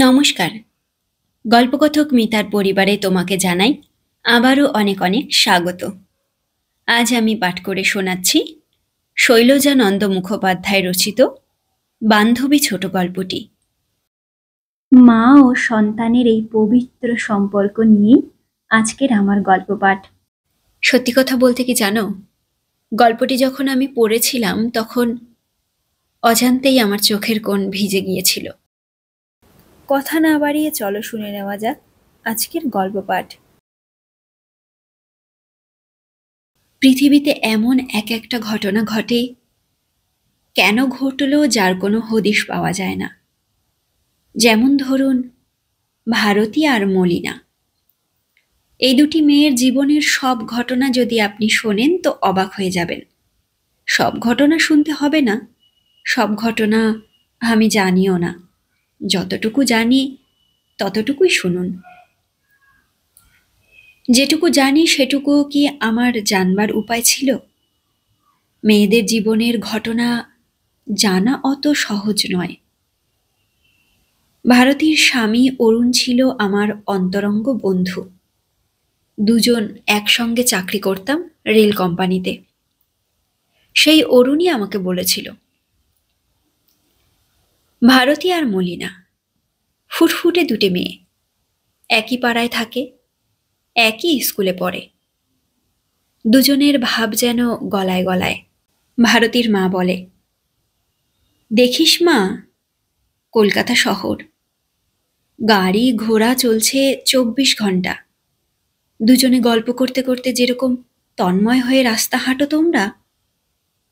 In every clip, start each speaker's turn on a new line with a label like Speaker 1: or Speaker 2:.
Speaker 1: নমস্কার। গল্পকথক মিতার পরিবারে তোমাকে জানাই আবারও অনেক অনেক স্বাগত। আজ আমি পাঠ করে শোনাচ্ছি শৈলজানন্দ মুখোপাধ্যায় রচিত বান্ধবী ছোট গল্পটি।
Speaker 2: মা ও সন্তানের এই পবিত্র সম্পর্ক নিয়েই আজকের আমার গল্প পাঠ।
Speaker 1: সত্যি কথা বলতে কি জানো, গল্পটি যখন আমি পড়েছিলাম তখন অজান্তেই আমার চোখের কোণ ভিজে গিয়েছিল। কথা না বাড়িয়ে চলো শুনে নেওয়া যাক আজকের গল্প পাঠ। পৃথিবীতে এমন এক একটা ঘটনা ঘটে, কেন ঘটল যার কোনো হদিশ পাওয়া যায় না। যেমন ধরুন ভারতী আর মলিনা, এই দুটি মেয়ের জীবনের সব ঘটনা যদি আপনি শোনেন তো অবাক হয়ে যাবেন। সব ঘটনা শুনতে হবে না, সব ঘটনা আমি জানিও না, যতটুকু জানি ততটুকুই শুনুন। যেটুকু জানি সেটুকু কি আমার জানবার উপায় ছিল? মেয়েদের জীবনের ঘটনা জানা অত সহজ নয়। ভারতীর স্বামী অরুণ ছিল আমার অন্তরঙ্গ বন্ধু। দুজন একসঙ্গে চাকরি করতাম রেল কোম্পানিতে। সেই অরুণই আমাকে বলেছিল, ভারতী আর মলিনা ফুটফুটে দুটি মেয়ে, একই পাড়ায় থাকে, একই স্কুলে পড়ে, দুজনের ভাব যেন গলায় গলায়। ভারতীর মা বলে, দেখিস মা, কলকাতা শহর, গাড়ি ঘোড়া চলছে 24 ঘন্টা। দুজনে গল্প করতে করতে যেরকম তন্ময় হয়ে রাস্তা হাঁটো তোমরা,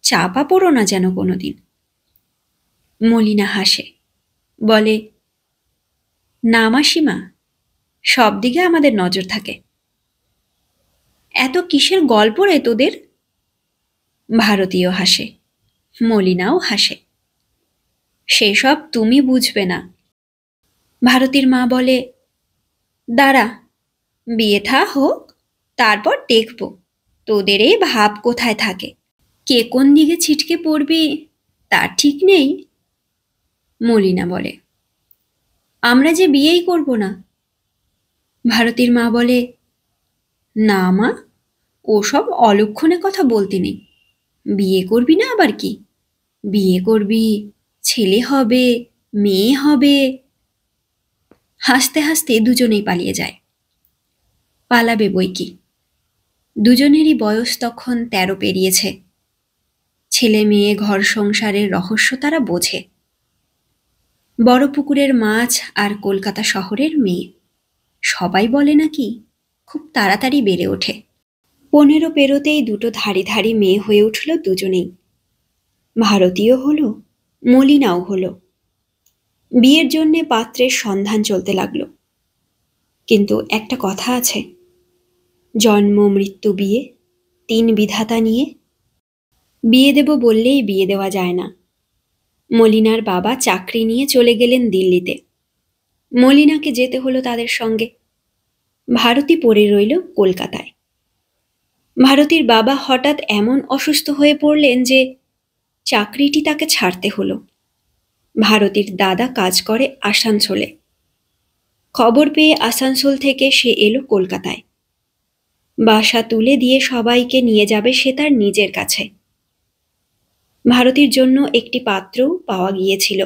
Speaker 1: চাপা পড়ো না যেন কোনোদিন। মলিনা হাসে, বলে, না মাসিমা, সব দিকে আমাদের নজর থাকে। এত কিসের গল্প রে তোদের? ভারতীয় হাসে, মলিনাও হাসে। সেসব তুমি বুঝবে না। ভারতীর মা বলে, দাঁড়া, বিয়ে থা হোক, তারপর দেখব তোদের এই ভাব কোথায় থাকে। কে কোন দিকে ছিটকে পড়বি তার ঠিক নেই। মলিনা বলে, আমরা যে বিয়েই করব না। ভারতীর মা বলে, না মা, ওসব অলক্ষণে কথা বলতে নেই। বিয়ে করবি না আবার কি? বিয়ে করবি, ছেলে হবে, মেয়ে হবে। হাসতে হাসতে দুজনেই পালিয়ে যায়। পালাবে বই কি, দুজনেরই বয়স তখন 13 পেরিয়েছে। ছেলে মেয়ে ঘর সংসারের রহস্য তারা বোঝে। বড় পুকুরের মাছ আর কলকাতা শহরের মেয়ে, সবাই বলে নাকি খুব তাড়াতাড়ি বেড়ে ওঠে। 15 পেরোতেই দুটো ধারি ধারি মেয়ে হয়ে উঠল দুজনেই। ভারতীয় হলো, মলিনাও হলো। বিয়ের জন্যে পাত্রের সন্ধান চলতে লাগলো। কিন্তু একটা কথা আছে, জন্ম মৃত্যু বিয়ে, 3 বিধাতা নিয়ে। বিয়ে দেব বললেই বিয়ে দেওয়া যায় না। মলিনার বাবা চাকরি নিয়ে চলে গেলেন দিল্লিতে। মলিনাকে যেতে হলো তাদের সঙ্গে। ভারতী পড়ে রইল কলকাতায়। ভারতীর বাবা হঠাৎ এমন অসুস্থ হয়ে পড়লেন যে চাকরিটি তাকে ছাড়তে হলো। ভারতীর দাদা কাজ করে আসানসোলে। খবর পেয়ে আসানসোল থেকে সে এলো কলকাতায়। বাসা তুলে দিয়ে সবাইকে নিয়ে যাবে সে তার নিজের কাছে। ভারতীর জন্য একটি পাত্রও পাওয়া গিয়েছিল।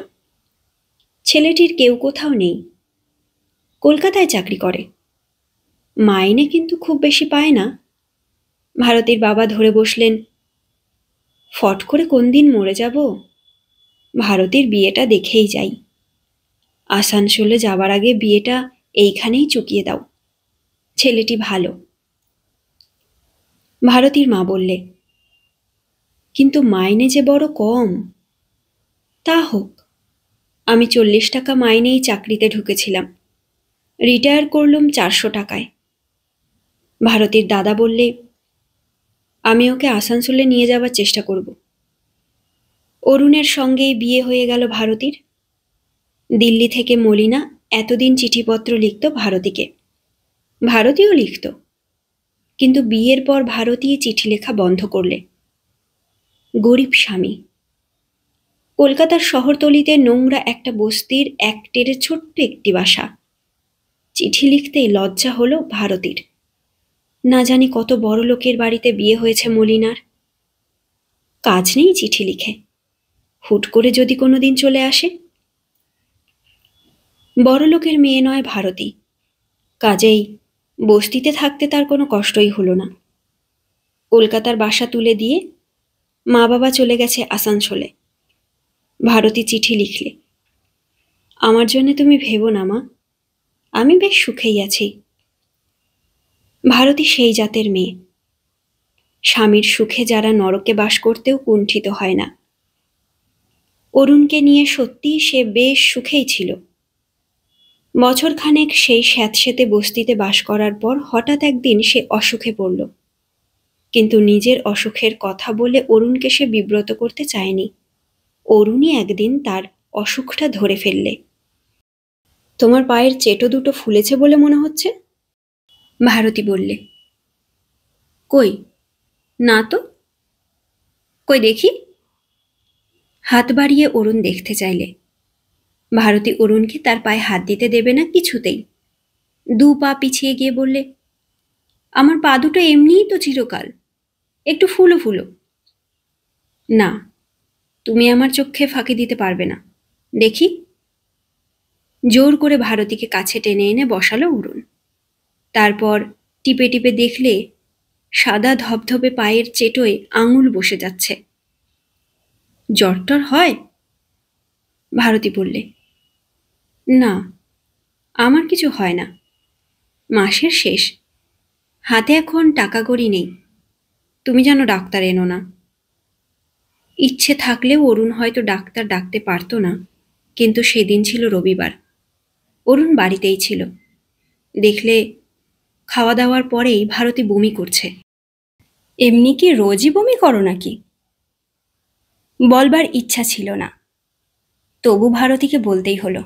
Speaker 1: ছেলেটির কেউ কোথাও নেই, কলকাতায় চাকরি করে। মাইনে কিন্তু খুব বেশি পায় না। ভারতীর বাবা ধরে বসলেন, ফট করে কোন দিন মরে যাব, ভারতীর বিয়েটা দেখেই যাই। আসানসোলে যাবার আগে বিয়েটা এইখানেই চুকিয়ে দাও, ছেলেটি ভালো। ভারতীর মা বললে, কিন্তু মাইনে যে বড় কম। তা হোক, আমি 40 টাকা মাইনেই চাকরিতে ঢুকেছিলাম, রিটায়ার করলুম 400 টাকায়। ভারতীর দাদা বললে, আমি ওকে আসানসোলে নিয়ে যাবার চেষ্টা করব। অরুণের সঙ্গেই বিয়ে হয়ে গেল ভারতীর। দিল্লি থেকে মলিনা এতদিন চিঠিপত্র লিখত ভারতীকে, ভারতীও লিখত, কিন্তু বিয়ের পর ভারতী চিঠি লেখা বন্ধ করলে। গরিব স্বামী। কলকাতার শহরতলিতে নোংরা একটা বস্তির একটেরে ছোট্ট একটি বাসা। চিঠি লিখতেই লজ্জা হলো ভারতীর। না জানি কত বড় লোকের বাড়িতে বিয়ে হয়েছে মলিনার। কাজ নেই চিঠি লিখে, হুট করে যদি কোনোদিন চলে আসে। বড় লোকের মেয়ে নয় ভারতী, কাজেই বস্তিতে থাকতে তার কোনো কষ্টই হলো না। কলকাতার বাসা তুলে দিয়ে মা বাবা চলে গেছে আসানসোলে। ভারতী চিঠি লিখলে, আমার জন্য তুমি ভেবো না মা, আমি বেশ সুখেই আছি। ভারতী সেই জাতের মেয়ে, স্বামীর সুখে যারা নরকে বাস করতেও কুণ্ঠিত হয় না। অরুণকে নিয়ে সত্যিই সে বেশ সুখেই ছিল। বছরখানেক সেই স্যাঁতসেঁতে বস্তিতে বাস করার পর হঠাৎ একদিন সে অসুখে পড়ল। কিন্তু নিজের অসুখের কথা বলে অরুণকে সে বিব্রত করতে চায়নি। অরুণই একদিন তার অসুখটা ধরে ফেললে। তোমার পায়ের চেটো দুটো ফুলেছে বলে মনে হচ্ছে, ভারতী বললে। কই, না তো, কই দেখি। হাত বাড়িয়ে অরুণ দেখতে চাইলে। ভারতী অরুণকে তার পায়ে হাত দিতে দেবে না কিছুতেই। 2 পা পিছিয়ে গিয়ে বললে, আমার পা দুটো এমনিই তো চিরকাল, একটু ফুলো ফুলো। না, তুমি আমার চোখে ফাঁকি দিতে পারবে না, দেখি। জোর করে ভারতীকে কাছে টেনে এনে বসালো অরুণ। তারপর টিপে টিপে দেখলে সাদা ধবধবে পায়ের চেটোয় আঙুল বসে যাচ্ছে। জ্বর-টর হয়? ভারতী বললে, না, আমার কিছু হয় না, মাসের শেষ, হাতে এখন টাকা কড়ি নেই, তুমি যেন ডাক্তার এনো না। ইচ্ছে থাকলেও অরুণ হয়তো ডাক্তার ডাকতে পারত না, কিন্তু সেদিন ছিল রবিবার। অরুণ বাড়িতেই ছিল। দেখলে খাওয়া দাওয়ার পরেই ভারতী বমি করছে। এমনি কি রোজই বমি করো নাকি? বলবার ইচ্ছা ছিল না, তবু ভারতীকে বলতেই হলো।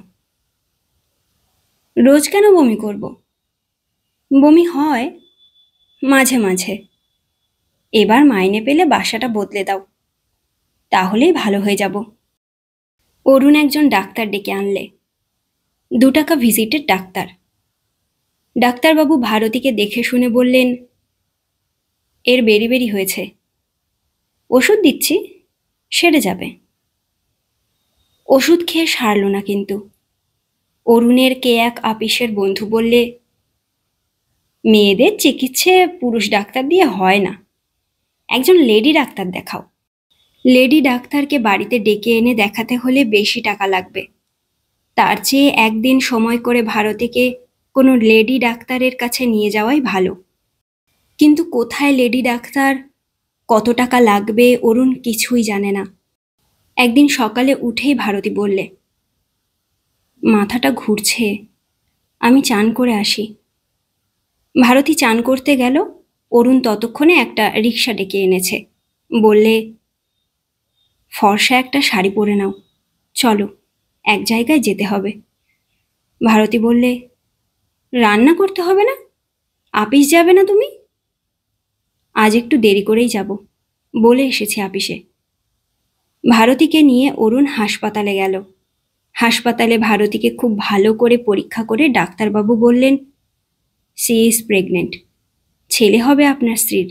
Speaker 1: রোজ কেন বমি করব? বমি হয় মাঝে মাঝে। এবার মাইনে পেলে বাসাটা বদলে দাও, তাহলেই ভালো হয়ে যাব। অরুণ একজন ডাক্তার ডেকে আনলে, 2 টাকা ভিজিটের ডাক্তার। ডাক্তারবাবু ভারতীকে দেখে শুনে বললেন, এর বেরি বেরি হয়েছে, ওষুধ দিচ্ছি, সেরে যাবে। ওষুধ খেয়ে সারল না কিন্তু। অরুণের কে এক আপিসের বন্ধু বললে, মেয়েদের চিকিৎসে পুরুষ ডাক্তার দিয়ে হয় না, একজন লেডি ডাক্তার দেখাও। লেডি ডাক্তারকে বাড়িতে ডেকে এনে দেখাতে হলে বেশি টাকা লাগবে। তার চেয়ে একদিন সময় করে ভারতীকে কোনো লেডি ডাক্তারের কাছে নিয়ে যাওয়াই ভালো। কিন্তু কোথায় লেডি ডাক্তার, কত টাকা লাগবে অরুণ কিছুই জানে না। একদিন সকালে উঠেই ভারতী বললে, মাথাটা ঘুরছে, আমি চান করে আসি। ভারতী চান করতে গেল। অরুণ ততক্ষণে একটা রিক্সা ডেকে এনেছে। বললে, ফর্সা একটা শাড়ি পরে নাও, চলো এক জায়গায় যেতে হবে। ভারতী বললে, রান্না করতে হবে না? আপিস যাবে না তুমি? আজ একটু দেরি করেই যাব, বলে এসেছি আপিসে। ভারতীকে নিয়ে অরুণ হাসপাতালে গেল। হাসপাতালে ভারতীকে খুব ভালো করে পরীক্ষা করে ডাক্তারবাবু বললেন, সি ইজ প্রেগনেন্ট, ছেলে হবে আপনার স্ত্রীর।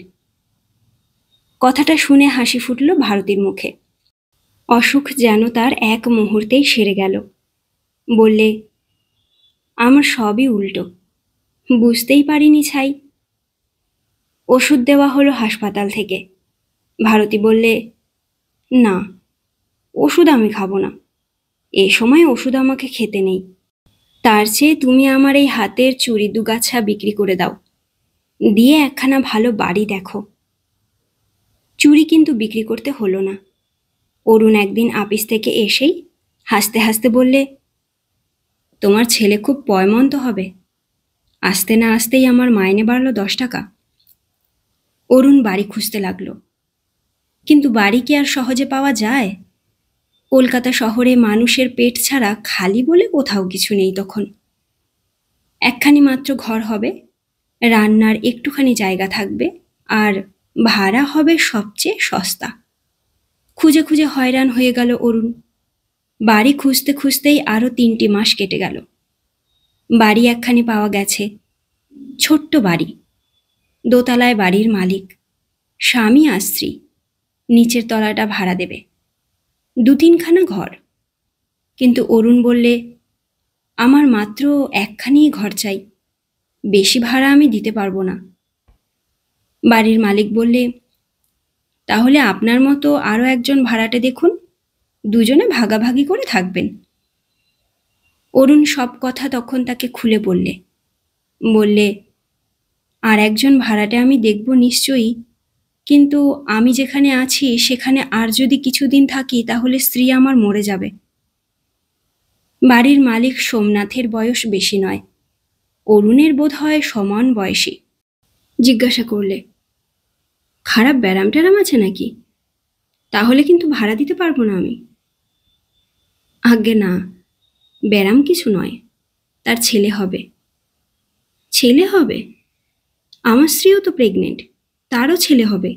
Speaker 1: কথাটা শুনে হাসি ফুটল ভারতীর মুখে। অসুখ যেন তার এক মুহূর্তেই সেরে গেল। বললে, আমার সবই উল্টো, বুঝতেই পারিনি ছাই। ওষুধ দেওয়া হলো হাসপাতাল থেকে। ভারতী বললে, না, ওষুধ আমি খাবো না, এ সময় ওষুধ আমাকে খেতে নেই। তার চেয়ে তুমি আমার এই হাতের চুড়ি 2 গাছা বিক্রি করে দাও, দিয়ে একখানা ভালো বাড়ি দেখো। চুড়ি কিন্তু বিক্রি করতে হলো না। অরুণ একদিন আপিস থেকে এসেই হাসতে হাসতে বললে, তোমার ছেলে খুব পয়মন্ত হবে। আসতে না আসতেই আমার মাইনে বাড়ল 10 টাকা। অরুণ বাড়ি খুঁজতে লাগলো, কিন্তু বাড়ি কি আর সহজে পাওয়া যায়? কলকাতা শহরে মানুষের পেট ছাড়া খালি বলে কোথাও কিছু নেই তখন। একখানি মাত্র ঘর হবে, রান্নার একটুখানি জায়গা থাকবে, আর ভাড়া হবে সবচেয়ে সস্তা। খুঁজে খুঁজে হয়রান হয়ে গেল অরুণ। বাড়ি খুঁজতে খুঁজতেই আরও 3টি মাস কেটে গেল। বাড়ি একখানি পাওয়া গেছে, ছোট্ট বাড়ি, দোতলায় বাড়ির মালিক, স্বামী আর স্ত্রী, নিচের তলাটা ভাড়া দেবে, 2-3খানা ঘর। কিন্তু অরুণ বললে, আমার মাত্র একখানি ঘর চাই, বেশি ভাড়া আমি দিতে পারবো না। বাড়ির মালিক বললে, তাহলে আপনার মতো আরও একজন ভাড়াটে দেখুন, দুজনে ভাগাভাগি করে থাকবেন। অরুণ সব কথা তখন তাকে খুলে বললে, আর একজন ভাড়াটে আমি দেখব নিশ্চয়ই, কিন্তু আমি যেখানে আছি সেখানে আর যদি কিছুদিন থাকি তাহলে স্ত্রী আমার মরে যাবে। বাড়ির মালিক সোমনাথের বয়স বেশি নয়, অরুণের বোধ হয় সমান বয়সী। জিজ্ঞাসা করলে, খারাপ ব্যারাম ট্যারাম আছে নাকি? তাহলে কিন্তু ভাড়া দিতে পারবো না আমি। আজ্ঞে না, ব্যারাম কিছু নয়, তার ছেলে হবে। ছেলে হবে? আমার স্ত্রীও তো প্রেগনেন্ট, তারও ছেলে হবে।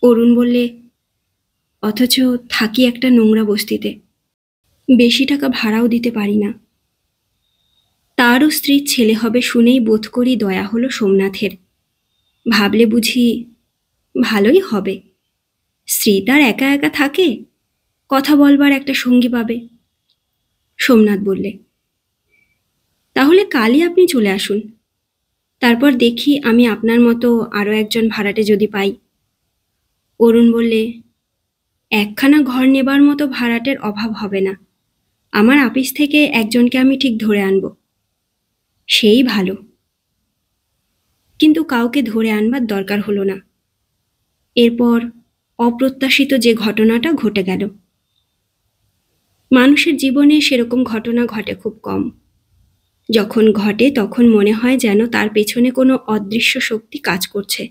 Speaker 1: অরুণ বললে, অথচ থাকি একটা নোংরা বস্তিতে, বেশি টাকা ভাড়াও দিতে পারি না। তারও স্ত্রীর ছেলে হবে শুনেই বোধ করি দয়া হলো সোমনাথের। ভাবলে বুঝি ভালোই হবে, স্ত্রী তার একা একা থাকে, কথা বলবার একটা সঙ্গী পাবে। সোমনাথ বললে, তাহলে কালই আপনি চলে আসুন, তারপর দেখি আমি আপনার মতো আরও একজন ভাড়াটে যদি পাই। অরুণ বললে, একখানা ঘর নেবার মতো ভাড়াটের অভাব হবে না, আমার আপিস থেকে একজনকে আমি ঠিক ধরে আনব। সেই ভালো। কিন্তু কাউকে ধরে আনবার দরকার হলো না। এরপর অপ্রত্যাশিত যে ঘটনাটা ঘটে গেল। মানুষের জীবনে সেরকম ঘটনা ঘটে খুব কম। যখন ঘটে তখন মনে হয় যেন তার পেছনে কোনো অদৃশ্য শক্তি কাজ করছে।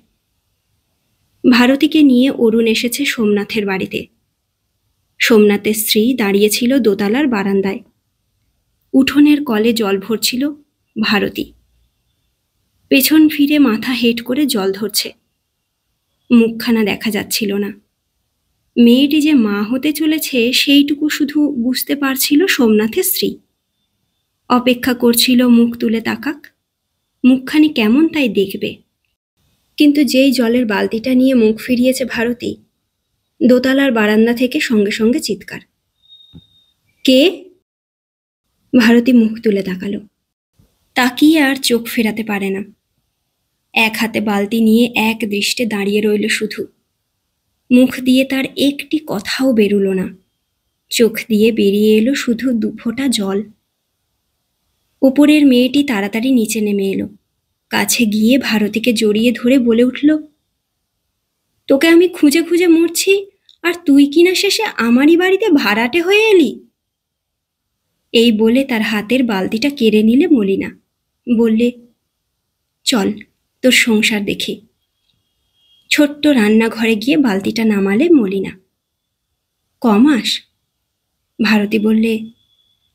Speaker 1: ভারতীকে নিয়ে অরুণ এসেছে সোমনাথের বাড়িতে। সোমনাথের স্ত্রী দাঁড়িয়েছিল দোতলার বারান্দায়। উঠোনের কলে জল ভরছিল ভারতী। পেছন ফিরে মাথা হেঁট করে জল ধরছে, মুখখানা দেখা যাচ্ছিল না। মেয়েটি যে মা হতে চলেছে সেইটুকু শুধু বুঝতে পারছিল সোমনাথের স্ত্রী। অপেক্ষা করছিল মুখ তুলে তাকাক, মুখখানি কেমন তাই দেখবে। কিন্তু যেই জলের বালতিটা নিয়ে মুখ ফিরিয়েছে ভারতী, দোতলার বারান্দা থেকে সঙ্গে সঙ্গে চিৎকার। কে? ভারতী মুখ তুলে তাকালো, তাকিয়ে আর চোখ ফেরাতে পারে না। এক হাতে বালতি নিয়ে এক দৃষ্টে দাঁড়িয়ে রইল শুধু। মুখ দিয়ে তার একটি কথাও বেরুল না, চোখ দিয়ে বেরিয়ে এলো শুধু 2 ফোঁটা জল। ওপরের মেয়েটি তাড়াতাড়ি নিচে নেমে এলো, কাছে গিয়ে ভারতীকে জড়িয়ে ধরে বলে উঠল, তোকে আমি খুঁজে খুঁজে মরছি, আর তুই কিনা শেষে আমারই বাড়িতে ভাড়াটে হয়ে এলি। এই বলে তার হাতের বালতিটা কেড়ে নিলে মলিনা। বললে, চল তোর সংসার দেখি। ছোট্ট রান্নাঘরে গিয়ে বালতিটা নামালে মলিনা। কমাস? ভারতী বললে,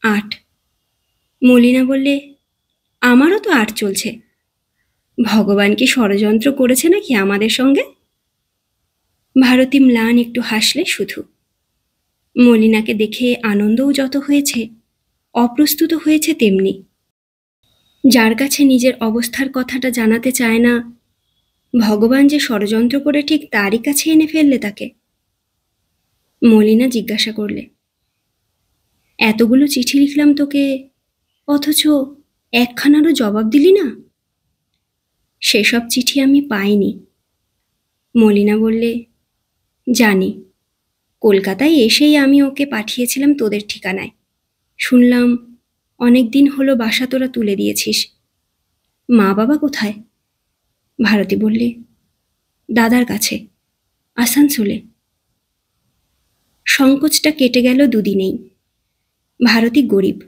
Speaker 1: 8। মলিনা বললে, আমারও তো 8 চলছে। ভগবান কি ষড়যন্ত্র করেছে নাকি আমাদের সঙ্গে? ভারতী ম্লান একটু হাসলে শুধু। মলিনাকে দেখে আনন্দও যত হয়েছে, অপ্রস্তুত হয়েছে তেমনি। যার কাছে নিজের অবস্থার কথাটা জানাতে চায় না, ভগবান যে ষড়যন্ত্র করে ঠিক তারই কাছে এনে ফেললে তাকে। মলিনা জিজ্ঞাসা করলে, এতগুলো চিঠি লিখলাম তোকে, অথচ একখানারও জবাব দিলি না? সেসব চিঠি আমি পাইনি। মলিনা বললে, জানি, কলকাতায় এসেই আমি ওকে পাঠিয়েছিলাম তোদের ঠিকানায়। শুনলাম অনেক দিন হলো বাসা তোরা তুলে দিয়েছিস। মা বাবা কোথায়? ভারতী বললে, দাদার কাছে, আসানসোলে। সংকোচটা কেটে গেল 2 দিনেই। ভারতী গরিব।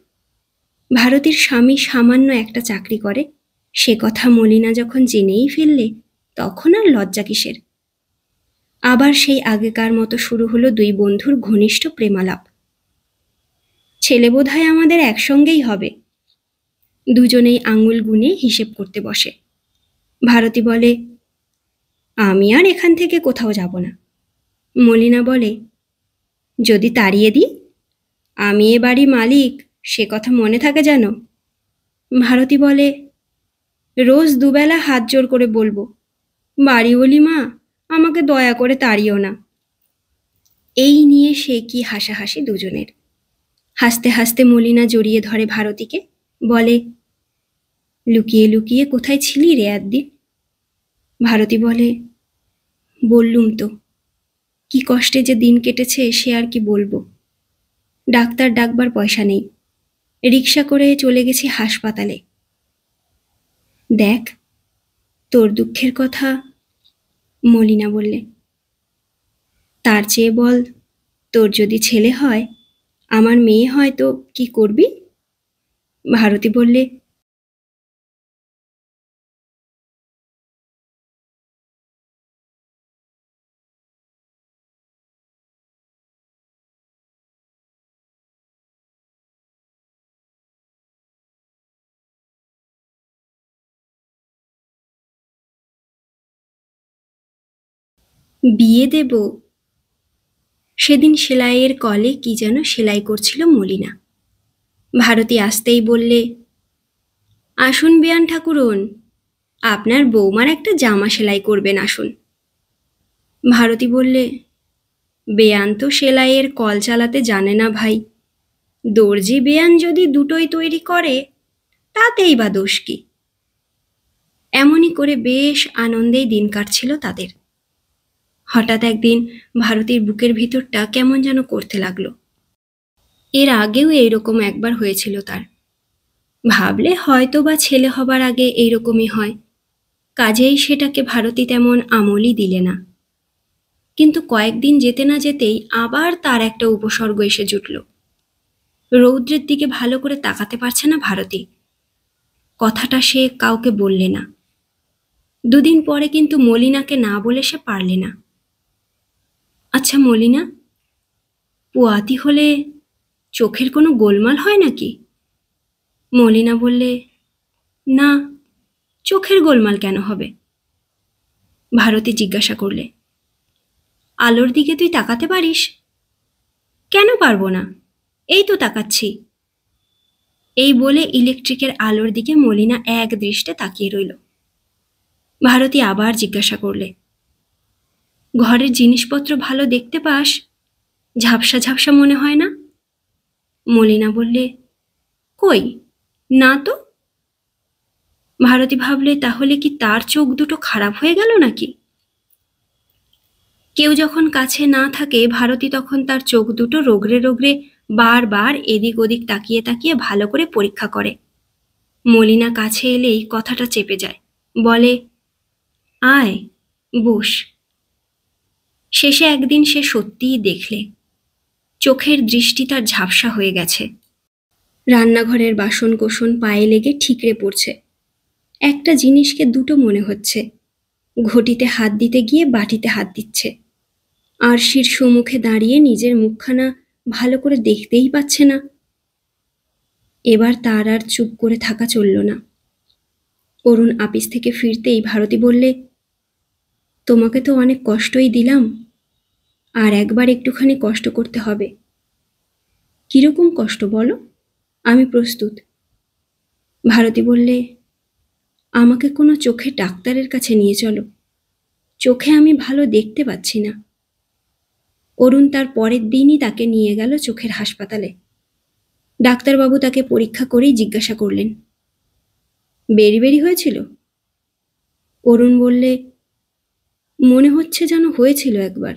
Speaker 1: ভারতীর স্বামী সামান্য একটা চাকরি করে, সে কথা মলিনা যখন জেনেই ফেললে তখন আর লজ্জা কিসের। আবার সেই আগেকার মতো শুরু হলো 2 বন্ধুর ঘনিষ্ঠ প্রেমালাপ। ছেলে বোধহয় আমাদের একসঙ্গেই হবে। দুজনেই আঙুল গুনে হিসেব করতে বসে। ভারতী বলে, আমি আর এখান থেকে কোথাও যাব না। মলিনা বলে, যদি তাড়িয়ে দিই? আমি এ বাড়ি মালিক, সে কথা মনে থাকে যেন। ভারতী বলে, রোজ দুবেলা হাত জোর করে বলবো, বাড়িওয়ালি মা, আমাকে দয়া করে তাড়িও না। এই নিয়ে সে কি হাসাহাসি দুজনের। হাসতে হাসতে মলিনা জড়িয়ে ধরে ভারতীকে, বলে, লুকিয়ে লুকিয়ে কোথায় ছিলি রে একদিন? ভারতী বলে, বললুম তো, কি কষ্টে যে দিন কেটেছে সে আর কি বলবো। ডাক্তার ডাকবার পয়সা নেই, রিকশা করে চলে গেছি হাসপাতালে। দেখ, তোর দুঃখের কথা। মলিনা বললে, তার চেয়ে বল, তোর যদি ছেলে হয়, আমার মেয়ে হয়, তো কি করবি? ভারতী বললে, বিয়ে দেব? সেদিন সেলাইয়ের কলে কি যেন সেলাই করছিল মলিনা। ভারতী আসতেই বললে, আসুন বিয়ান ঠাকুরন, আপনার বৌমার একটা জামা সেলাই করবেন, আসুন। ভারতী বললে, বেয়ান তো সেলাইয়ের কল চালাতে জানে না ভাই। দর্জি বেয়ান যদি দুটোই তৈরি করে, তাতেই বা দোষ কি? এমনই করে বেশ আনন্দেই দিন কাটছিল তাদের। হঠাৎ একদিন ভারতীর বুকের ভিতরটা কেমন যেন করতে লাগলো। এর আগেও এইরকম একবার হয়েছিল তার। ভাবলে হয়তো বা ছেলে হবার আগে এইরকমই হয়, কাজেই সেটাকে ভারতী তেমন আমলই দিলে না। কিন্তু কয়েকদিন যেতে না যেতেই আবার তার একটা উপসর্গ এসে জুটল। রৌদ্রের দিকে ভালো করে তাকাতে পারছে না ভারতী। কথাটা সে কাউকে বললে না। দুদিন পরে কিন্তু মলিনাকে না বলে সে পারলে না। আচ্ছা মলিনা, পোয়াতি হলে চোখের কোনো গোলমাল হয় নাকি? মলিনা বললে, না, চোখের গোলমাল কেন হবে? ভারতী জিজ্ঞাসা করলে, আলোর দিকে তুই তাকাতে পারিস? কেন পারবো না, এই তো তাকাচ্ছি। এই বলে ইলেকট্রিকের আলোর দিকে মলিনা এক দৃষ্টে তাকিয়ে রইল। ভারতী আবার জিজ্ঞাসা করলে, ঘরের জিনিসপত্র ভালো দেখতে পাস? ঝাপসা ঝাপসা মনে হয় না? মলিনা বললে, কই, না তো। ভারতী ভাবলে, তাহলে কি তার চোখ দুটো খারাপ হয়ে গেল নাকি? কেউ যখন কাছে না থাকে ভারতী তখন তার চোখ দুটো রোগড়ে রোগড়ে বারবার এদিক ওদিক তাকিয়ে তাকিয়ে ভালো করে পরীক্ষা করে। মলিনা কাছে এলেই কথাটা চেপে যায়, বলে, আয়, বস। শেষে একদিন সে সত্যিই দেখলে চোখের দৃষ্টি তার ঝাপসা হয়ে গেছে। রান্নাঘরের বাসন কোসন পায়ে লেগে ঠিকরে পড়ছে। একটা জিনিসকে দুটো মনে হচ্ছে। ঘটিতে হাত দিতে গিয়ে বাটিতে হাত দিচ্ছে। আরশির সম্মুখে দাঁড়িয়ে নিজের মুখখানা ভালো করে দেখতেই পাচ্ছে না। এবার তার আর চুপ করে থাকা চলল না। অরুণ আপিস থেকে ফিরতেই ভারতী বললে, তোমাকে তো অনেক কষ্টই দিলাম, আর একবার একটুখানি কষ্ট করতে হবে। কিরকম কষ্ট বলো, আমি প্রস্তুত। ভারতী বললে, আমাকে কোনো চোখের ডাক্তারের কাছে নিয়ে চলো, চোখে আমি ভালো দেখতে পাচ্ছি না। অরুণ তার পরের দিনই তাকে নিয়ে গেল চোখের হাসপাতালে। ডাক্তারবাবু তাকে পরীক্ষা করেই জিজ্ঞাসা করলেন, বেরি বেরি হয়েছিল? অরুণ বললে, মনে হচ্ছে যেন হয়েছিল একবার।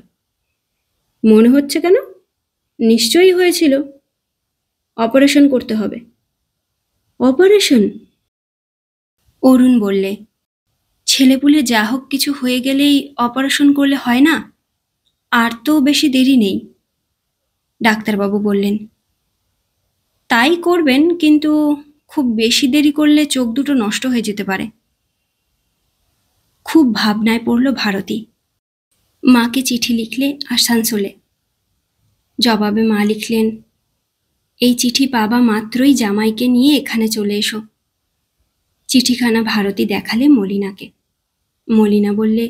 Speaker 1: মনে হচ্ছে কেন? নিশ্চয়ই হয়েছিল। অপারেশন করতে হবে। অপারেশন? অরুণ বললে, ছেলেপুলে যা হোক কিছু হয়ে গেলেই অপারেশন করলে হয় না? আর তো বেশি দেরি নেই। ডাক্তারবাবু বললেন, তাই করবেন, কিন্তু খুব বেশি দেরি করলে চোখ দুটো নষ্ট হয়ে যেতে পারে। খুব ভাবনায় পড়ল ভারতী। মাকে চিঠি লিখলে আসানসোলে। জবাবে মা লিখলেন, এই চিঠি পাবা মাত্রই জামাইকে নিয়ে এখানে চলে এসো। চিঠিখানা ভারতী দেখালে মলিনাকে। মলিনা বললে,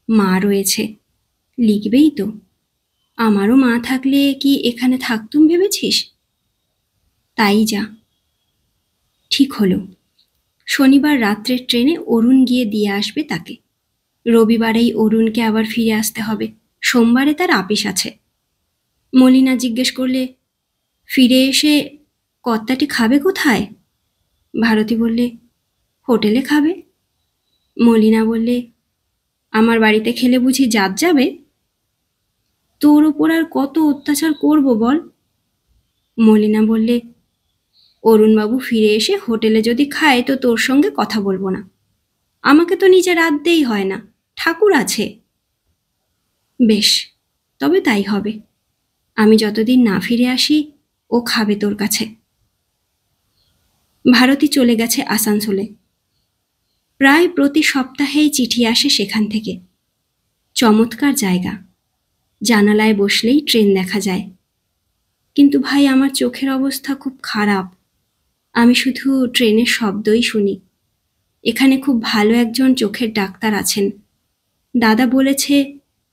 Speaker 1: মা রয়েছে, লিখবেই তো, আমারও মা থাকলে কি এখানে থাকতুম ভেবেছিস? তাই যা। ঠিক হলো। শনিবার রাত্রের ট্রেনে অরুণ গিয়ে দিয়ে আসবে তাকে। রবিবারেই অরুণকে আবার ফিরে আসতে হবে। সোমবারে তার আপিস আছে। মলিনা জিজ্ঞেস করলে, ফিরে এসে কর্তাটি খাবে কোথায়? ভারতী বললে, হোটেলে খাবে। মলিনা বললে, আমার বাড়িতে খেলে বুঝি জাত যাবে? তোর ওপর আর কত অত্যাচার করব বল? মলিনা বললে, অরুণবাবু ফিরে এসে হোটেলে যদি খায় তো তোর সঙ্গে কথা বলবো না। আমাকে তো নিজে রাঁধতেই হয় না, ঠাকুর আছে। বেশ, তবে তাই হবে। আমি যতদিন না ফিরে আসি ও খাবে তোর কাছে। ভারতী চলে গেছে আসানসোলে। প্রায় প্রতি সপ্তাহেই চিঠি আসে সেখান থেকে। চমৎকার জায়গা, জানালায় বসলেই ট্রেন দেখা যায়। কিন্তু ভাই, আমার চোখের অবস্থা খুব খারাপ। আমি শুধু ট্রেনের শব্দই শুনি। এখানে খুব ভালো একজন চোখের ডাক্তার আছেন। দাদা বলেছে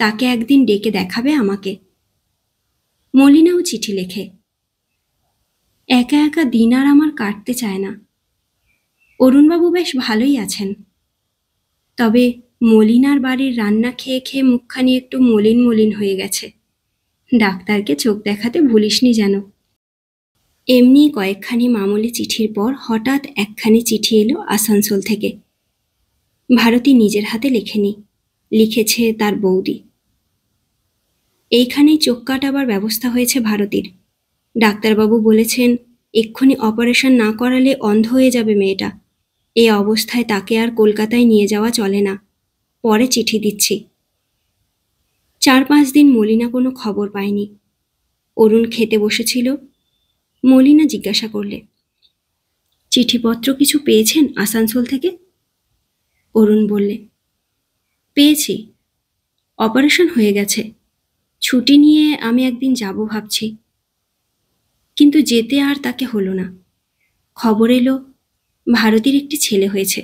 Speaker 1: তাকে একদিন ডেকে দেখাবে আমাকে। মলিনাও চিঠি লেখে। একা একা দিন আর আমার কাটতে চায় না। অরুণবাবু বেশ ভালোই আছেন, তবে মলিনার বাড়ির রান্না খেয়ে খেয়ে মুখখানি একটু মলিন মলিন হয়ে গেছে। ডাক্তারকে চোখ দেখাতে ভুলিসনি যেন। এমনি কয়েকখানি মামুলি চিঠির পর হঠাৎ একখানি চিঠি এলো আসানসোল থেকে। ভারতী নিজের হাতে লেখেনি, লিখেছে তার বৌদি। এইখানেই চোখ কাটাবার ব্যবস্থা হয়েছে ভারতীর। ডাক্তারবাবু বলেছেন এক্ষুনি অপারেশন না করালে অন্ধ হয়ে যাবে মেয়েটা। এই অবস্থায় তাকে আর কলকাতায় নিয়ে যাওয়া চলে না। পরে চিঠি দিচ্ছি। 4-5 দিন মলিনা কোনো খবর পায়নি। অরুণ খেতে বসেছিল। মলিনা জিজ্ঞাসা করলে, চিঠিপত্র কিছু পেয়েছেন আসানসোল থেকে? অরুণ বললে, পেয়েছি। অপারেশন হয়ে গেছে। ছুটি নিয়ে আমি একদিন যাব ভাবছি। কিন্তু যেতে আর তাকে হলো না। খবর এলো ভারতীর একটি ছেলে হয়েছে।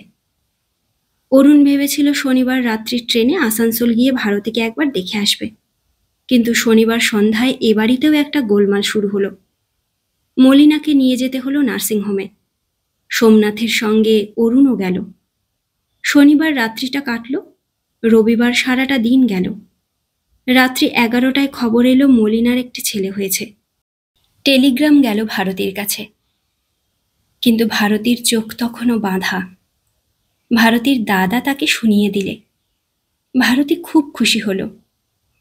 Speaker 1: অরুণ ভেবেছিল শনিবার রাত্রির ট্রেনে আসানসোল গিয়ে ভারতীকে একবার দেখে আসবে। কিন্তু শনিবার সন্ধ্যায় এ বাড়িতেও একটা গোলমাল শুরু হলো। মলিনাকে নিয়ে যেতে হলো নার্সিংহোমে। সোমনাথের সঙ্গে অরুণও গেল। শনিবার রাত্রিটা কাটল। রবিবার সারাটা দিন গেল। রাত্রি 11টায় খবর এলো মলিনার একটি ছেলে হয়েছে। টেলিগ্রাম গেল ভারতীর কাছে। কিন্তু ভারতীর চোখ তখনও বাঁধা। ভারতীর দাদা তাকে শুনিয়ে দিলে। ভারতী খুব খুশি হলো।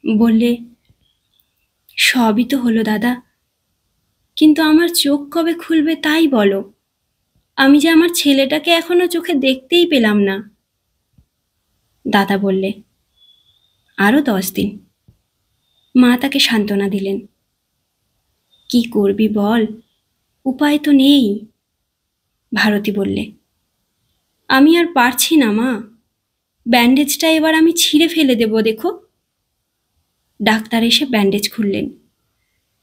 Speaker 1: বললে, সবই তো হলো দাদা, কিন্তু আমার চোখ কবে খুলবে তাই বলো। আমি যে আমার ছেলেটাকে এখনো চোখে দেখতেই পেলাম না। দাদা বললে, আরও 10 দিন। মা তাকে সান্ত্বনা দিলেন। কি করবি বল, উপায় তো নেই। ভারতী বললে, আমি আর পারছি না মা। ব্যান্ডেজটা এবার আমি ছিঁড়ে ফেলে দেব দেখো। ডাক্তার এসে ব্যান্ডেজ খুললেন।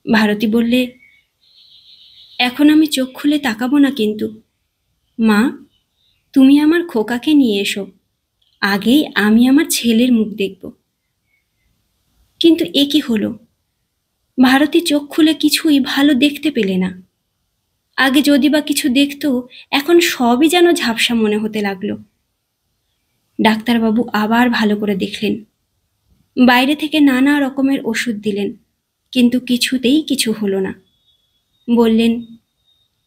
Speaker 1: ভারতী বললে, এখন আমি চোখ খুলে তাকাবো না কিন্তু। মা, তুমি আমার খোকাকে নিয়ে এসো, আগেই আমি আমার ছেলের মুখ দেখব। কিন্তু এ কি হলো? ভারতী চোখ খুলে কিছুই ভালো দেখতে পেলে না। আগে যদি বা কিছু দেখত, এখন সবই যেন ঝাপসা মনে হতে লাগলো। ডাক্তারবাবু আবার ভালো করে দেখলেন। বাইরে থেকে নানা রকমের ওষুধ দিলেন, কিন্তু কিছুতেই কিছু হলো না। বললেন,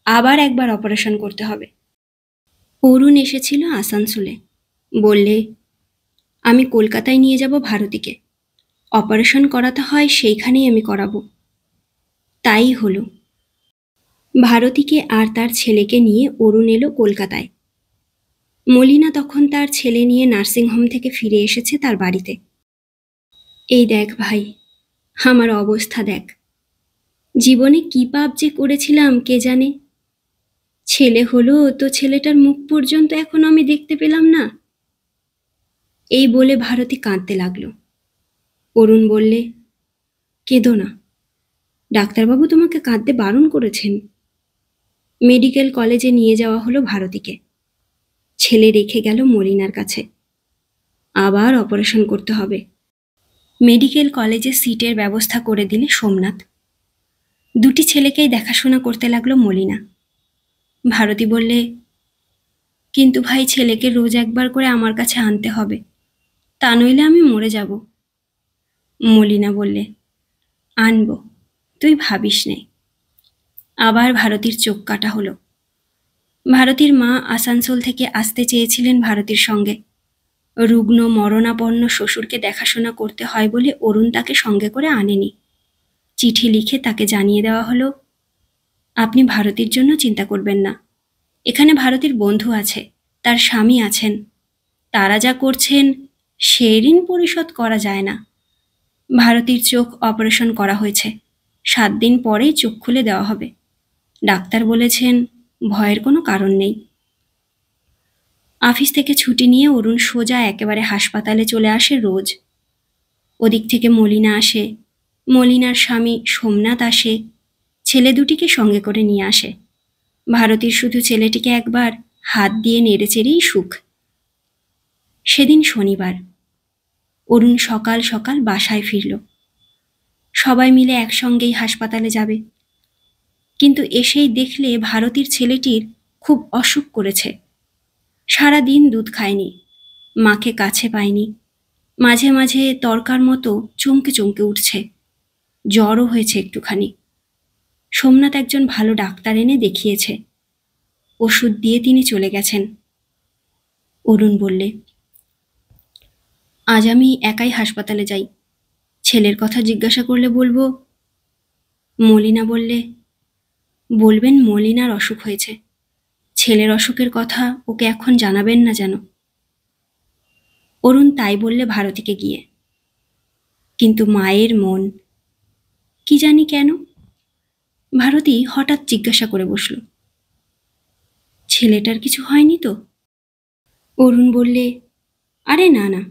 Speaker 1: আবার একবার অপারেশন করতে হবে। অরুণ এসেছিল আসানসোলে। বললে, আমি কলকাতায় নিয়ে যাব ভারতীকে। অপারেশন করাতে হয় সেইখানেই আমি করাবো। তাই হলো। ভারতীকে আর তার ছেলেকে নিয়ে অরুণ এলো কলকাতায়। মলিনা তখন তার ছেলে নিয়ে নার্সিংহোম থেকে ফিরে এসেছে তার বাড়িতে। এই দেখ ভাই, আমার অবস্থা দেখ। জীবনে কি পাপ যে করেছিলাম কে জানে। ছেলে হলো তো ছেলেটার মুখ পর্যন্ত এখনো আমি দেখতে পেলাম না। এই বলে ভারতী কাঁদতে লাগলো। অরুণ বললে, কেঁদো না। ডাক্তারবাবু তোমাকে কাঁদতে বারণ করেছেন। মেডিকেল কলেজে নিয়ে যাওয়া হলো ভারতীকে। ছেলে রেখে গেল মলিনার কাছে। আবার অপারেশন করতে হবে। মেডিকেল কলেজে সিটের ব্যবস্থা করে দিলে সোমনাথ। দুটি ছেলেকেই দেখাশোনা করতে লাগলো মলিনা। ভারতী বললে, কিন্তু ভাই, ছেলেকে রোজ একবার করে আমার কাছে আনতে হবে, তা নইলে আমি মরে যাব। মলিনা বললে, আনব, তুই ভাবিস নে। আবার ভারতীর চোখ কাটা হলো। ভারতীর মা আসানসোল থেকে আসতে চেয়েছিলেন ভারতীর সঙ্গে। রুগ্ন মরণাপন্ন শ্বশুরকে দেখাশোনা করতে হয় বলে অরুণ তাকে সঙ্গে করে আনেনি। চিঠি লিখে তাকে জানিয়ে দেওয়া হলো, আপনি ভারতীর জন্য চিন্তা করবেন না, এখানে ভারতীর বন্ধু আছে, তার স্বামী আছেন, তারা যা করছেন সে ঋণ পরিশোধ করা যায় না। ভারতীর চোখ অপারেশন করা হয়েছে, 7 দিন পরেই চোখ খুলে দেওয়া হবে। ডাক্তার বলেছেন ভয়ের কোনো কারণ নেই। অফিস থেকে ছুটি নিয়ে অরুণ সোজা একেবারে হাসপাতালে চলে আসে রোজ। ওদিক থেকে মলিনা আসে, মলিনার স্বামী সোমনাথ আসে, ছেলে দুটিকে সঙ্গে করে নিয়ে আসে। ভারতীর শুধু ছেলেটিকে একবার হাত দিয়ে নেড়েচেড়েই সুখ। সেদিন শনিবার। অরুণ সকাল সকাল বাসায় ফিরল। সবাই মিলে একসঙ্গেই হাসপাতালে যাবে, কিন্তু এসেই দেখলে ভারতীর ছেলেটির খুব অসুখ করেছে। সারা দিন দুধ খায়নি, মাকে কাছে পায়নি, মাঝে মাঝে তরকার মতো চমকে চমকে উঠছে, জ্বরও হয়েছে একটুখানি। সোমনাথ একজন ভালো ডাক্তার এনে দেখিয়েছে, ওষুধ দিয়ে তিনি চলে গেছেন। অরুণ বললে, আজ আমি একাই হাসপাতালে যাই, ছেলের কথা জিজ্ঞাসা করলে বলবো। মলিনা বললে, বলবেন মলিনার অসুখ হয়েছে, ছেলের অসুখের কথা ওকে এখন জানাবেন না যেন। অরুণ তাই বললে ভারতীকে গিয়ে। কিন্তু মায়ের মন, কি জানি কেন, ভারতী হঠাৎ জিজ্ঞাসা করে বসল, ছেলেটার কিছু হয়নি তো? অরুণ বললে, আরে না না।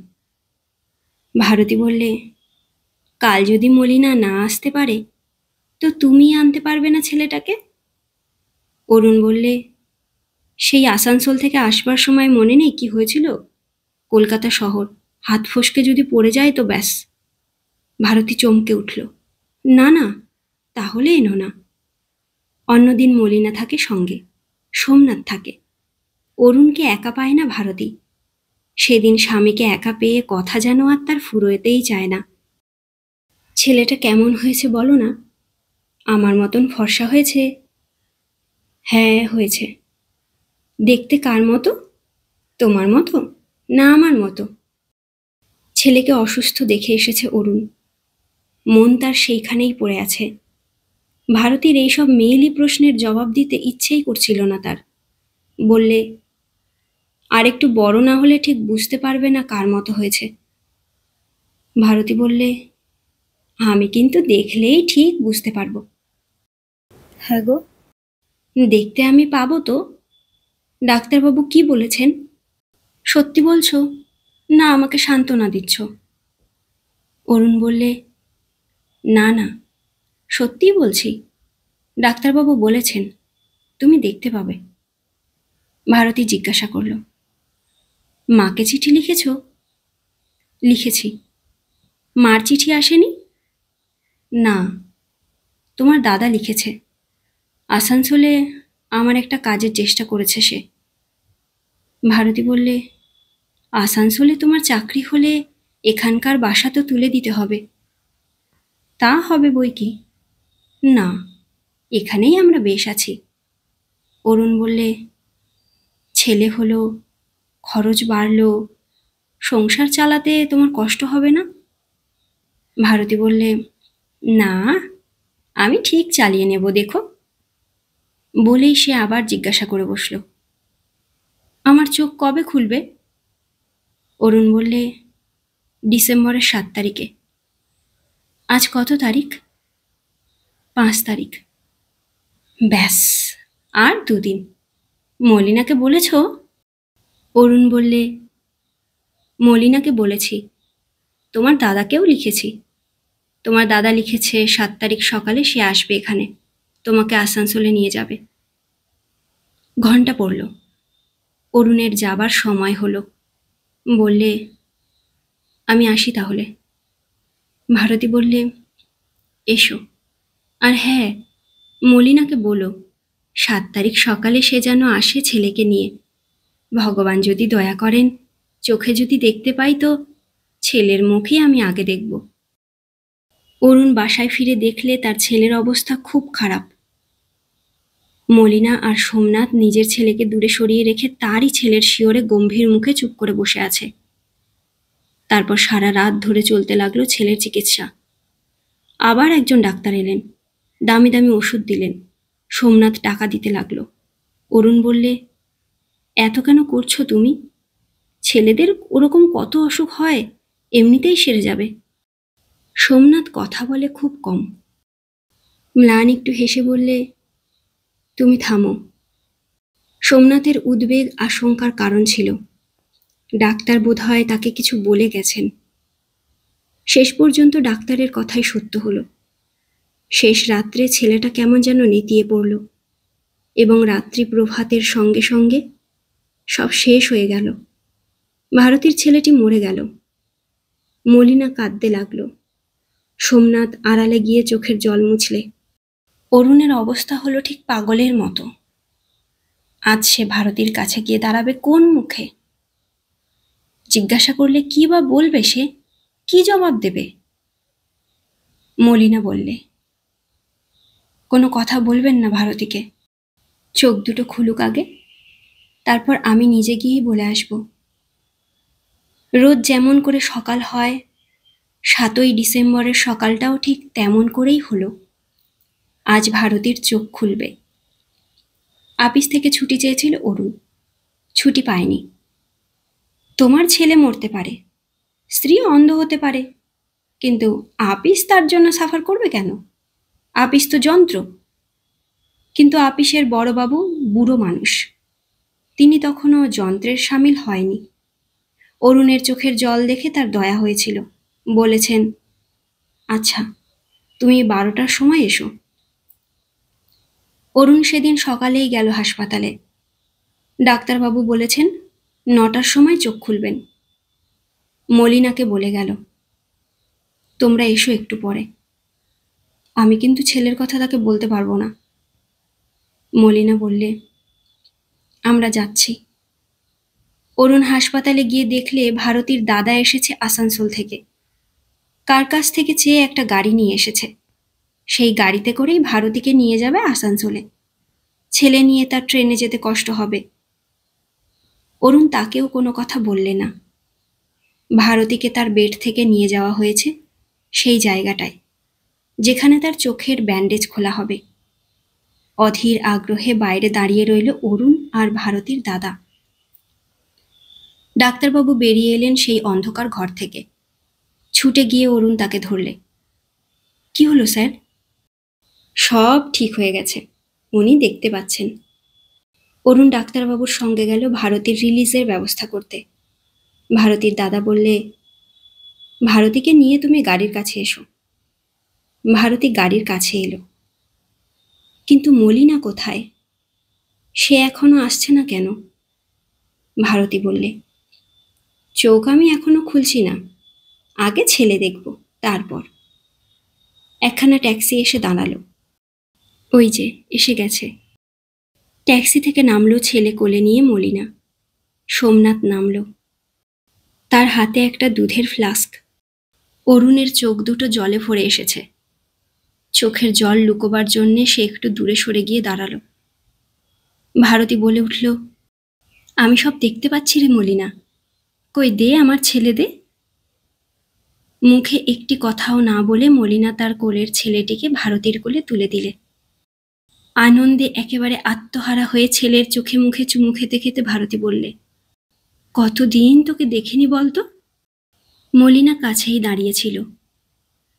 Speaker 1: ভারতী বললে, কাল যদি মলিনা না আসতে পারে তো তুমি আনতে পারবে না ছেলেটাকে? অরুণ বললে, সেই আসানসোল থেকে আসবার সময় মনে নেই কি হয়েছিল? কলকাতা শহর, হাত ফসকে যদি পড়ে যায় তো ব্যাস। ভারতী চমকে উঠল, না না, তাহলে এনো না। অন্যদিন মলিনা থাকে সঙ্গে, সোমনাথ থাকে, অরুণকে একা পায় না ভারতী। সেদিন স্বামীকে একা পেয়ে কথা যেন আর তার ফুরোতেই চায় না। ছেলেটা কেমন হয়েছে বলো না? আমার মতন ফর্সা হয়েছে? হ্যাঁ হয়েছে। দেখতে কার মতো? তোমার মতো না আমার মতো? ছেলেকে অসুস্থ দেখে এসেছে অরুণ, মন তার সেইখানেই পড়ে আছে। ভারতীর এইসব মেয়েলি প্রশ্নের জবাব দিতে ইচ্ছেই করছিল না তার। বললে, আর একটু বড় না হলে ঠিক বুঝতে পারবে না কার মতো হয়েছে। ভারতী বললে, আমি কিন্তু দেখলেই ঠিক বুঝতে পারবো। হ্যাঁ গো, দেখতে আমি পাবো তো? ডাক্তারবাবু কি বলেছেন? সত্যি বলছো না আমাকে সান্ত্বনা দিচ্ছ? অরুণ বললে, না না, সত্যিই বলছি, ডাক্তারবাবু বলেছেন তুমি দেখতে পাবে। ভারতী জিজ্ঞাসা করল, মাকে চিঠি লিখেছ? লিখেছি। মার চিঠি আসেনি? না, তোমার দাদা লিখেছে। আসানসোলে আমার একটা কাজের চেষ্টা করেছে সে। ভারতী বললে, আসানসোলে তোমার চাকরি হলে এখানকার বাসা তো তুলে দিতে হবে। তা হবে বই কি, না, এখানেই আমরা বেশ আছি। অরুণ বললে, ছেলে হলো, খরচ বাড়লো, সংসার চালাতে তোমার কষ্ট হবে না? ভারতী বললে, না, আমি ঠিক চালিয়ে নেব দেখো। বলেই সে আবার জিজ্ঞাসা করে বসল, আমার চোখ কবে খুলবে? অরুণ বললে, ডিসেম্বরের 7 তারিখে। আজ কত তারিখ? 5 তারিখ। ব্যাস, আর 2 দিন। মলিনাকে বলেছ? অরুণ বললে, মলিনাকে বলেছি, তোমার দাদাকেও লিখেছি। তোমার দাদা লিখেছে 7 তারিখ সকালে সে আসবে এখানে, তোমাকে আসানসোলে নিয়ে যাবে। ঘন্টা পড়ল, অরুণের যাবার সময় হলো। বললে, আমি আসি তাহলে। ভারতী বললে, এসো। আর হ্যাঁ, মলিনাকে বলো 7 তারিখ সকালে সে যেন আসে ছেলেকে নিয়ে। ভগবান যদি দয়া করেন, চোখে যদি দেখতে পাই তো ছেলের মুখই আমি আগে দেখব। অরুণ বাসায় ফিরে দেখলে তার ছেলের অবস্থা খুব খারাপ। মলিনা আর সোমনাথ নিজের ছেলেকে দূরে সরিয়ে রেখে তারই ছেলের শিয়রে গম্ভীর মুখে চুপ করে বসে আছে। তারপর সারা রাত ধরে চলতে লাগলো ছেলের চিকিৎসা। আবার একজন ডাক্তার এলেন, দামি দামি ওষুধ দিলেন। সোমনাথ টাকা দিতে লাগলো। অরুণ বললে, এত কেন করছো তুমি? ছেলেদের ওরকম কত অসুখ হয়, এমনিতেই সেরে যাবে। সোমনাথ কথা বলে খুব কম। ম্লান একটু হেসে বললে, তুমি থামো। সোমনাথের উদ্বেগ আশঙ্কার কারণ ছিল। ডাক্তার বোধহয় তাকে কিছু বলে গেছেন। শেষ পর্যন্ত ডাক্তারের কথাই সত্য হলো। শেষ রাত্রে ছেলেটা কেমন যেন নেতিয়ে পড়ল এবং রাত্রি প্রভাতের সঙ্গে সঙ্গে সব শেষ হয়ে গেল। ভারতীর ছেলেটি মরে গেল। মলিনা কাঁদতে লাগল। সোমনাথ আড়ালে গিয়ে চোখের জল মুছলে। অরুণের অবস্থা হলো ঠিক পাগলের মতো। আজ সে ভারতীর কাছে গিয়ে দাঁড়াবে কোন মুখে? জিজ্ঞাসা করলে কি বা বলবে সে? কি জবাব দেবে? মলিনা বললে, কোনো কথা বলবেন না ভারতীকে। চোখ দুটো খুলুক আগে, তারপর আমি নিজে গিয়েই বলে আসব। রোজ যেমন করে সকাল হয়, 7ই ডিসেম্বরের সকালটাও ঠিক তেমন করেই হলো। আজ ভারতীর চোখ খুলবে। আপিস থেকে ছুটি চেয়েছিল অরুণ, ছুটি পায়নি। তোমার ছেলে মরতে পারে, স্ত্রী অন্ধ হতে পারে, কিন্তু আপিস তার জন্য সাফার করবে কেন? আপিস তো যন্ত্র। কিন্তু আপিসের বড়বাবু বুড়ো মানুষ, তিনি তখনও যন্ত্রের সামিল হয়নি। অরুণের চোখের জল দেখে তার দয়া হয়েছিল। বলেছেন, আচ্ছা, তুমি 12টার সময় এসো। অরুণ সেদিন সকালেই গেল হাসপাতালে। ডাক্তারবাবু বলেছেন 9টার সময় চোখ খুলবেন। মলিনাকে বলে গেল, তোমরা এসো একটু পরে। আমি কিন্তু ছেলের কথা তাকে বলতে পারবো না। মলিনা বললে, আমরা যাচ্ছি। অরুণ হাসপাতালে গিয়ে দেখলে ভারতীর দাদা এসেছে আসানসোল থেকে। কার কাছ থেকে চেয়ে একটা গাড়ি নিয়ে এসেছে। সেই গাড়িতে করেই ভারতীকে নিয়ে যাবে আসানসোলে। ছেলে নিয়ে তার ট্রেনে যেতে কষ্ট হবে। অরুণ তাকেও কোনো কথা বললে না। ভারতীকে তার বেড থেকে নিয়ে যাওয়া হয়েছে সেই জায়গাটায়, যেখানে তার চোখের ব্যান্ডেজ খোলা হবে। অধীর আগ্রহে বাইরে দাঁড়িয়ে রইল অরুণ আর ভারতীর দাদা। ডাক্তারবাবু বেরিয়ে এলেন সেই অন্ধকার ঘর থেকে। ছুটে গিয়ে অরুণ তাকে ধরলে। কি হলো স্যার? সব ঠিক হয়ে গেছে, উনি দেখতে পাচ্ছেন। অরুণ ডাক্তারবাবুর সঙ্গে গেল ভারতীর রিলিজের ব্যবস্থা করতে। ভারতীর দাদা বললে, ভারতীকে নিয়ে তুমি গাড়ির কাছে এসো। ভারতী গাড়ির কাছে এলো। কিন্তু মলিনা কোথায়? সে এখনো আসছে না কেন? ভারতী বললে, চোখ আমি এখনো খুলছি না, আগে ছেলে দেখব, তারপর। একখানা ট্যাক্সি এসে দাঁড়ালো। ওই যে এসে গেছে। ট্যাক্সি থেকে নামলো ছেলে কোলে নিয়ে মলিনা। সোমনাথ নামলো। তার হাতে একটা দুধের ফ্লাস্ক। অরুণের চোখ দুটো জলে ভরে এসেছে। চোখের জল লুকোবার জন্যে সে একটু দূরে সরে গিয়ে দাঁড়ালো। ভারতী বলে উঠল, আমি সব দেখতে পাচ্ছি রে মলিনা, কই দে আমার ছেলে দে। মুখে একটি কথাও না বলে মলিনা তার কোলের ছেলেটিকে ভারতীর কোলে তুলে দিলে। আনন্দে একেবারে আত্মহারা হয়ে ছেলের চোখে মুখে চুমু খেতে খেতে ভারতী বললে, কতদিন তোকে দেখিনি বলতো? মলিনা কাছেই দাঁড়িয়েছিল।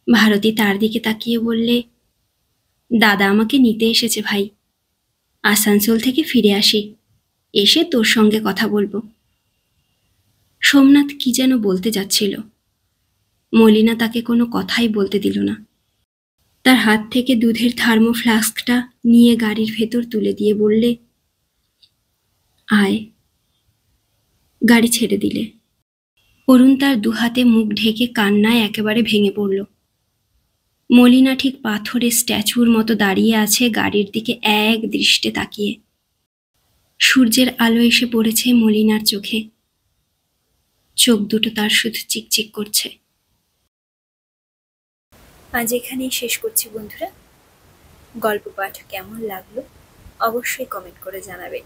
Speaker 1: ভারতী তার দিকে তাকিয়ে বললে, দাদা আমাকে নিতে এসেছে ভাই। আসানসোল থেকে ফিরে আসি, এসে তোর সঙ্গে কথা বলবো। সোমনাথ কি যেন বলতে যাচ্ছিল। মলিনা তাকে কোনো কথাই বলতে দিল না। তার হাত থেকে দুধের থার্মো ফ্লাস্কটা নিয়ে গাড়ির ভেতর তুলে দিয়ে বললে, আয়। গাড়ি ছেড়ে দিলে। অরুণ তার দুহাতে মুখ ঢেকে কান্নায় একেবারে ভেঙে পড়ল। মলিনা ঠিক পাথরের স্ট্যাচুর মতো দাঁড়িয়ে আছে গাড়ির দিকে এক দৃষ্টে তাকিয়ে। সূর্যের আলো এসে পড়েছে মলিনার চোখে, চোখ দুটো তার শুধু চিকচিক করছে। আজ এখানেই শেষ করছি বন্ধুরা। গল্প পাঠ কেমন লাগলো অবশ্যই কমেন্ট করে জানাবেন।